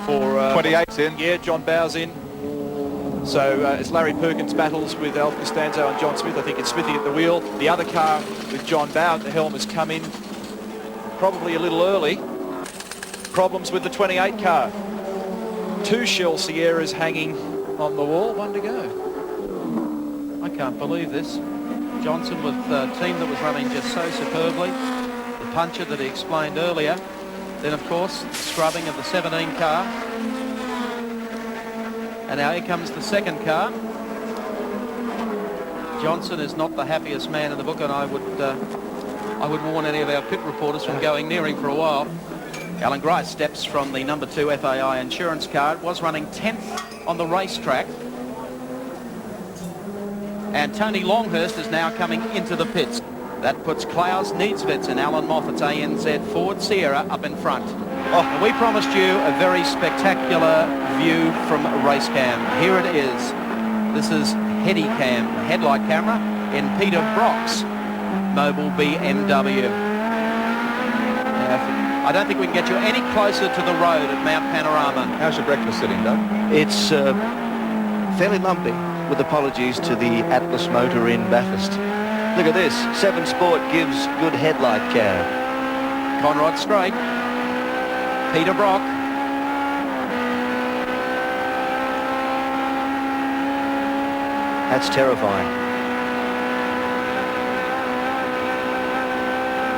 for 28's in. Yeah, John Bowes in. So as Larry Perkins battles with Alf Costanzo and John Smith, I think it's Smithy at the wheel. The other car with John Bowes at the helm has come in probably a little early. Problems with the 28 car. 2 Shell Sierras hanging on the wall, 1 to go. I can't believe this. Johnson with a team that was running just so superbly. The puncher that he explained earlier. Then, of course, the scrubbing of the 17 car. And now here comes the second car. Johnson is not the happiest man in the book, and I would warn any of our pit reporters from going near him for a while. Alan Grice steps from the number 2 FAI insurance car. It was running 10th on the racetrack. And Tony Longhurst is now coming into the pits. That puts Klaus Niedzwitz and Alan Moffat's ANZ Ford Sierra up in front. Oh, and we promised you a very spectacular view from race cam. Here it is. This is headlight camera in Peter Brock's mobile BMW. I don't think we can get you any closer to the road at Mount Panorama. How's your breakfast sitting, Doug? It's fairly lumpy, with apologies to the Atlas motor in Bathurst. Look at this. 7 Sport gives good headlight cam. Conrod straight. Peter Brock. That's terrifying.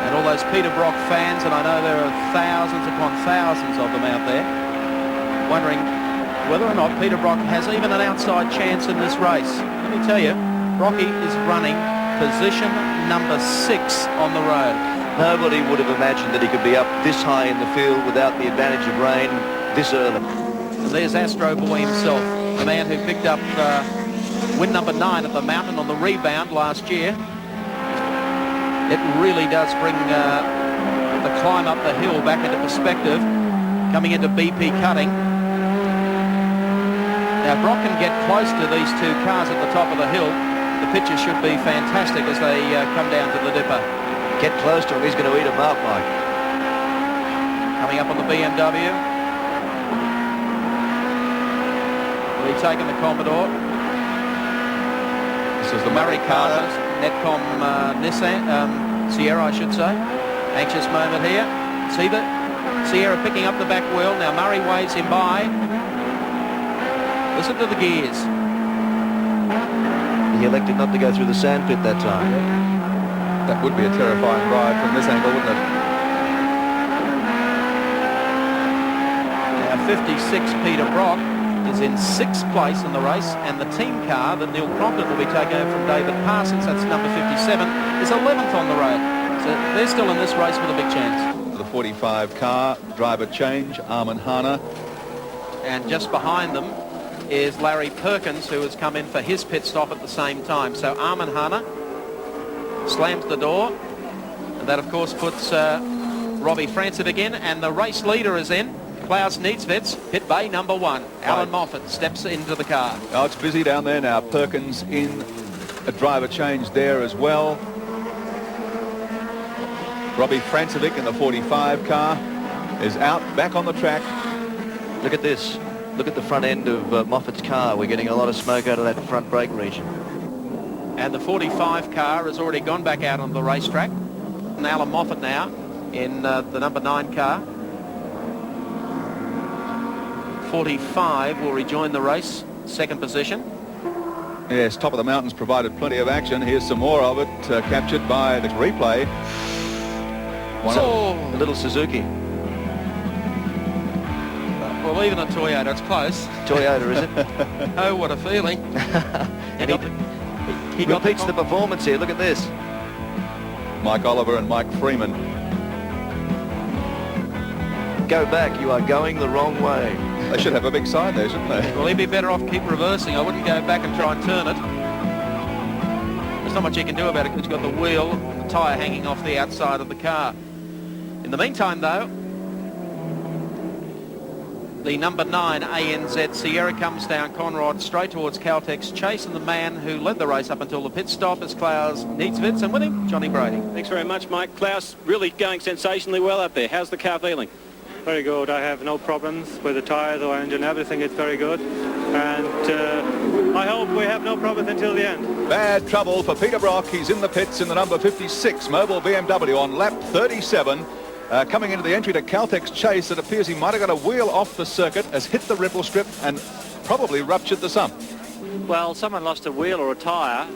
And all those Peter Brock fans, and I know there are thousands upon thousands of them out there, wondering whether or not Peter Brock has even an outside chance in this race. Let me tell you, Brocky is running position number 6 on the road. Nobody would have imagined that he could be up this high in the field without the advantage of rain this early. And there's Astro Boy himself, the man who picked up win number 9 at the Mountain on the rebound last year. It really does bring the climb up the hill back into perspective, coming into BP cutting. Now Brock can get close to these 2 cars at the top of the hill. The picture should be fantastic as they come down to the dipper. Get close to him, he's going to eat him up, Mike. Coming up on the BMW. Retaking the Commodore. This is the Murray Carter, Netcom Nissan, Sierra, I should say. Anxious moment here. See the Sierra picking up the back wheel. Now Murray waves him by. Listen to the gears. He elected not to go through the sandpit that time. That would be a terrifying ride from this angle, wouldn't it? Now 56 Peter Brock is in 6th place in the race, and the team car that Neil Crompton will be taking over from David Parsons, that's number 57, is 11th on the road. So they're still in this race with a big chance. The 45 car, driver change, Armin Hana. And just behind them is Larry Perkins, who has come in for his pit stop at the same time. So Armin Hana slams the door, and that of course puts Robbie Francevic in, and the race leader is in, Klaus Niedzwitz, pit bay number 1. Alan Moffat steps into the car. Oh, it's busy down there now. Perkins in, a driver change there as well. Robbie Francevic in the 45 car is out, back on the track. Look at this. Look at the front end of Moffat's car. We're getting a lot of smoke out of that front brake region. And the 45 car has already gone back out on the racetrack. And Alan Moffat now in the number 9 car. 45 will rejoin the race, 2nd position. Yes, top of the mountains provided plenty of action. Here's some more of it captured by the replay. A little Suzuki. Well, even a Toyota, it's close. Toyota, is it? Oh, what a feeling. And he repeats the performance here. Look at this. Mike Oliver and Mike Freeman. Go back. You are going the wrong way. They should have a big sign there, shouldn't they? Well, he'd be better off keep reversing. I wouldn't go back and try and turn it. There's not much you can do about it because it's got the wheel, the tyre hanging off the outside of the car. In the meantime, though, the number 9 ANZ Sierra comes down Conrod straight towards Caltex Chase, and the man who led the race up until the pit stop is Klaus Niedzwitz, and with him, Johnny Brady. Thanks very much, Mike. Klaus really going sensationally well up there. How's the car feeling? Very good. I have no problems with the tyres or engine. Everything is very good. And I hope we have no problems until the end. Bad trouble for Peter Brock. He's in the pits in the number 56 Mobile BMW on lap 37. Coming into the entry to Caltech's chase, it appears he might have got a wheel off the circuit, has hit the ripple strip and probably ruptured the sump. Well, someone lost a wheel or a tyre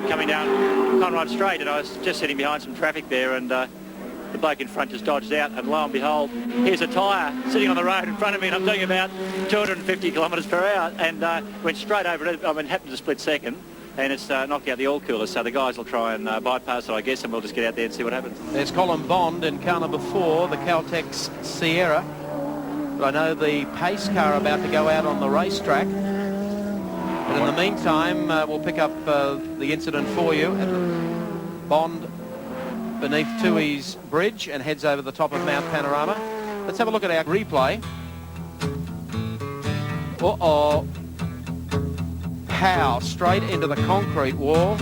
coming down Conrod Straight, and I was just sitting behind some traffic there, and the bloke in front just dodged out, and lo and behold, here's a tyre sitting on the road in front of me, and I'm doing about 250 kilometres per hour, and went straight over it. I mean, happened to split second, and it's knocked out the oil cooler, so the guys will try and bypass it, I guess, and we'll just get out there and see what happens. There's Colin Bond in car number 4, the Caltex Sierra. But I know the pace car about to go out on the racetrack. But in the meantime, we'll pick up the incident for you. Bond beneath Tui's bridge and heads over the top of Mount Panorama. Let's have a look at our replay. Uh-oh. Pow, straight into the concrete wall.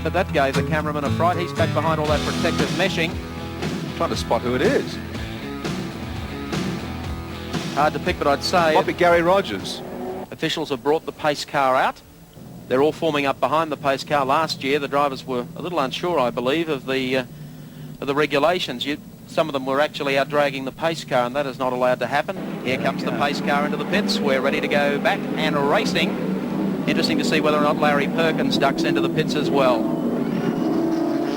But that gave the cameraman a fright. He's back behind all that protective meshing. Trying to spot who it is. Hard to pick, but I'd say... Might be Gary Rogers. Officials have brought the pace car out. They're all forming up behind the pace car. Last year, the drivers were a little unsure, I believe, of the regulations. Some of them were actually out dragging the pace car, and that is not allowed to happen. Here comes the pace car into the pits. We're ready to go back and racing. Interesting to see whether or not Larry Perkins ducks into the pits as well.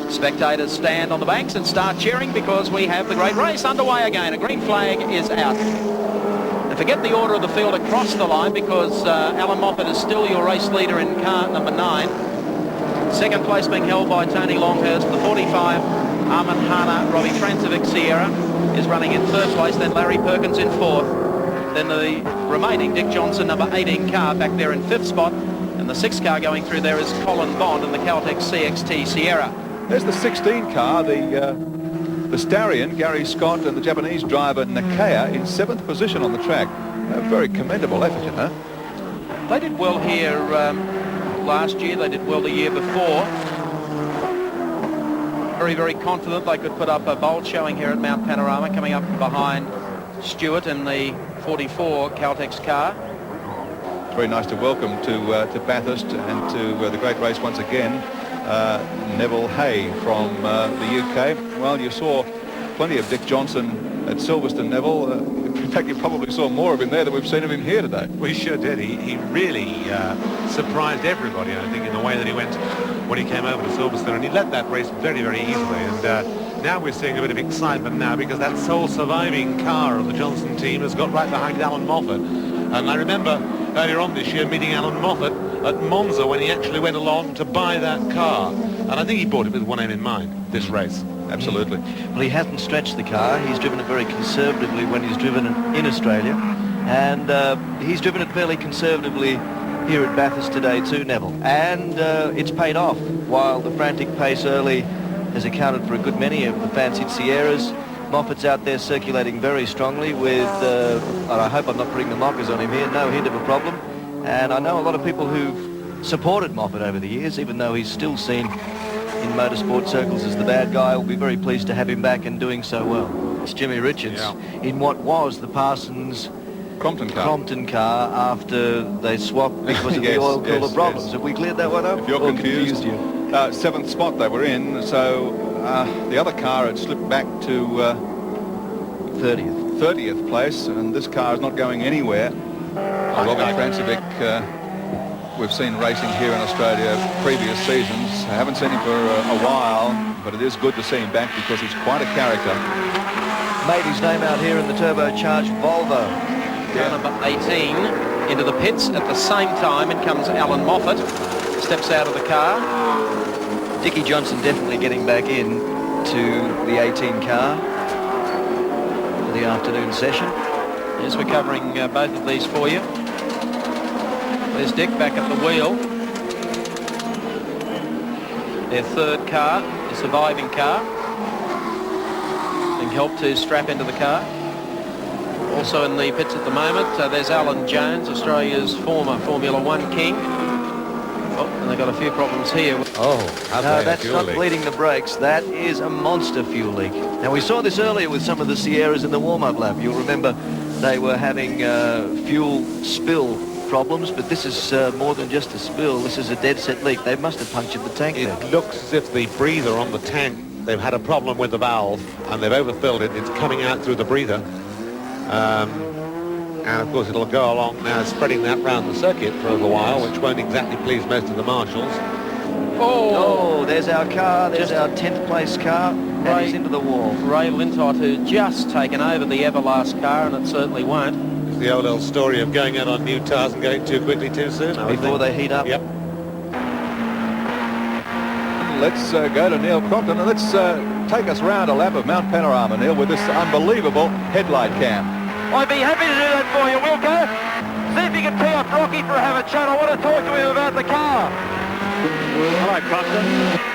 Spectators stand on the banks and start cheering because we have the great race underway again. A green flag is out. And forget the order of the field across the line because Alan Moffat is still your race leader in car number 9. Second place being held by Tony Longhurst. The 45 Armand Hana, Robbie Francovic Sierra is running in 3rd place. Then Larry Perkins in 4th. Then the remaining Dick Johnson number 18 car back there in 5th spot. And the 6th car going through there is Colin Bond in the Caltex CXT Sierra. There's the 16 car, the Starion, Gary Scott, and the Japanese driver Nakaya in 7th position on the track. A very commendable effort, you know. They did well here last year. They did well the year before. Very, very confident they could put up a bold showing here at Mount Panorama, coming up behind Stewart in the 44 Caltex car. It's very nice to welcome to Bathurst and to the great race once again. Neville Hay from the UK. Well, you saw plenty of Dick Johnson at Silverstone, Neville. In fact, you probably saw more of him there than we've seen of him here today. We sure did. He really surprised everybody, I think, in the way that he went when he came over to Silverstone. And he led that race very, very easily. And now we're seeing a bit of excitement now because that sole surviving car of the Johnson team has got right behind Alan Moffat. And I remember earlier on this year meeting Alan Moffat at Monza when he actually went along to buy that car. And I think he bought it with one aim in mind, this race. Absolutely. Well, he hasn't stretched the car. He's driven it very conservatively when he's driven it in Australia. And he's driven it fairly conservatively here at Bathurst today too, Neville. And it's paid off. While the frantic pace early has accounted for a good many of the fancied Sierras, Moffat's out there circulating very strongly with, and I hope I'm not putting the mockers on him here, no hint of a problem. And I know a lot of people who've supported Moffat over the years, even though he's still seen in motorsport circles as the bad guy. Will be very pleased to have him back and doing so well. It's Jimmy Richards in what was the Parsons Crompton car after they swapped because of the oil cooler problems. Have we cleared that one up? If you're confused, you? 7th spot they were in, so the other car had slipped back to 30th place, and this car is not going anywhere. Robbie Francovic, we've seen racing here in Australia previous seasons. I haven't seen him for a while, but it is good to see him back because he's quite a character. Made his name out here in the turbocharged Volvo. Car number 18 into the pits at the same time. In comes Alan Moffat. Steps out of the car. Dickie Johnson definitely getting back in to the 18 car for the afternoon session. Yes, we're covering both of these for you. There's Dick back at the wheel. Their 3rd car, the surviving car, being helped to strap into the car. Also in the pits at the moment, there's Alan Jones, Australia's former Formula 1 king. Oh, and they've got a few problems here. Oh, No, that's not bleeding the brakes. That is a monster fuel leak. Now, we saw this earlier with some of the Sierras in the warm-up lap. You'll remember they were having fuel spill problems, but this is more than just a spill. This is a dead set leak. They must have punctured the tank there. It looks as if the breather on the tank, they've had a problem with the valve and they've overfilled it. It's coming out through the breather. And of course it'll go along now, spreading that round the circuit for a little while, which won't exactly please most of the marshals. Oh, there's our car. There's our 10th place car. And he's into the wall. Ray Lintott, who just taken over the Everlast car, and it certainly won't. It's the old story of going out on new tires and going too quickly too soon. Before they heat up. Yep. Let's go to Neil Crompton and let's take us round a lap of Mount Panorama, Neil, with this unbelievable headlight cam. I'd be happy to do that for you, Wilco. See if you can tee up Rocky for have a chat. I want to talk to him about the car. Hello, Crompton.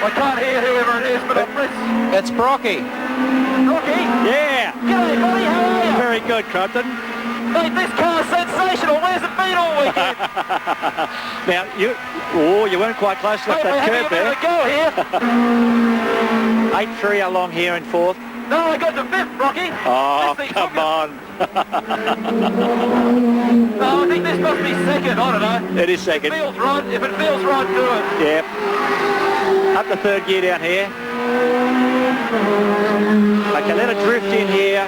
I can't hear whoever it is, but it's Brocky. Rocky? Yeah. G'day, buddy. How are you? Very good, Crompton. Mate, this car's sensational. Where's it been all weekend? Now, you weren't quite close enough to that curb there. Go here. 8-3 along here in 4th. No, I got to 5th, Rocky. Oh, come on. No, I think this must be 2nd. I don't know. It is 2nd. Feels right. If it feels right, do it. Yep. Up the 3rd gear down here. Okay, let it drift in here,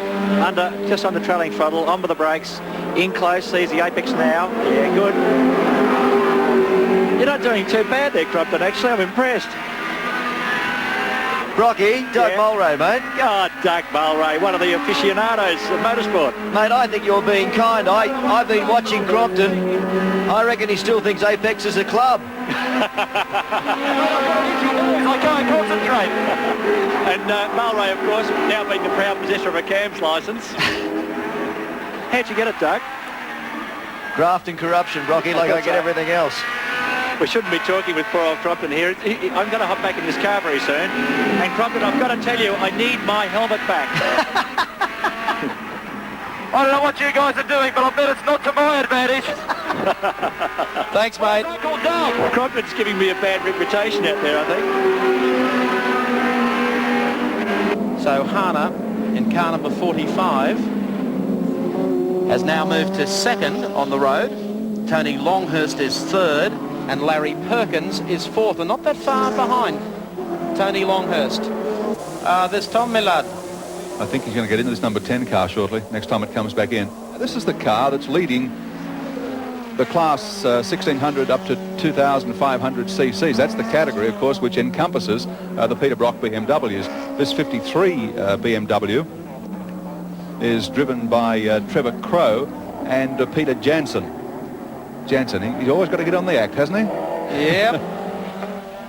just on the trailing throttle, on with the brakes, in close, sees the apex now. Yeah, good. You're not doing too bad there, Crompton, actually. I'm impressed. Brocky, Doug Mulray, mate. Oh, Doug Mulray, one of the aficionados of motorsport. Mate, I think you're being kind. I've been watching Crompton. I reckon he still thinks Apex is a club. I can't concentrate. And Mulray, of course, now being the proud possessor of a CAMS licence. How'd you get it, Doug? Graft and corruption, Brocky, like I get everything else. We shouldn't be talking with poor old Crompton here. I'm going to hop back in this car very soon. And Crompton, I've got to tell you, I need my helmet back. I don't know what you guys are doing, but I bet it's not to my advantage. Thanks, mate. Uncle Doug. Crompton's giving me a bad reputation out there, I think. So Hana in car number 45 has now moved to 2nd on the road. Tony Longhurst is 3rd. And Larry Perkins is 4th, and not that far behind Tony Longhurst. There's Tom Millard. I think he's going to get into this number 10 car shortly, next time it comes back in. This is the car that's leading the class 1600 up to 2500 cc's. That's the category, of course, which encompasses the Peter Brock BMWs. This 53 BMW is driven by Trevor Crow and Peter Jansen. He's always got to get on the act, hasn't he? Yep.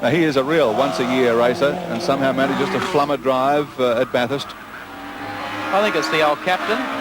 Now, he is a real once-a-year racer and somehow manages to flum a drive at Bathurst. I think it's the old captain.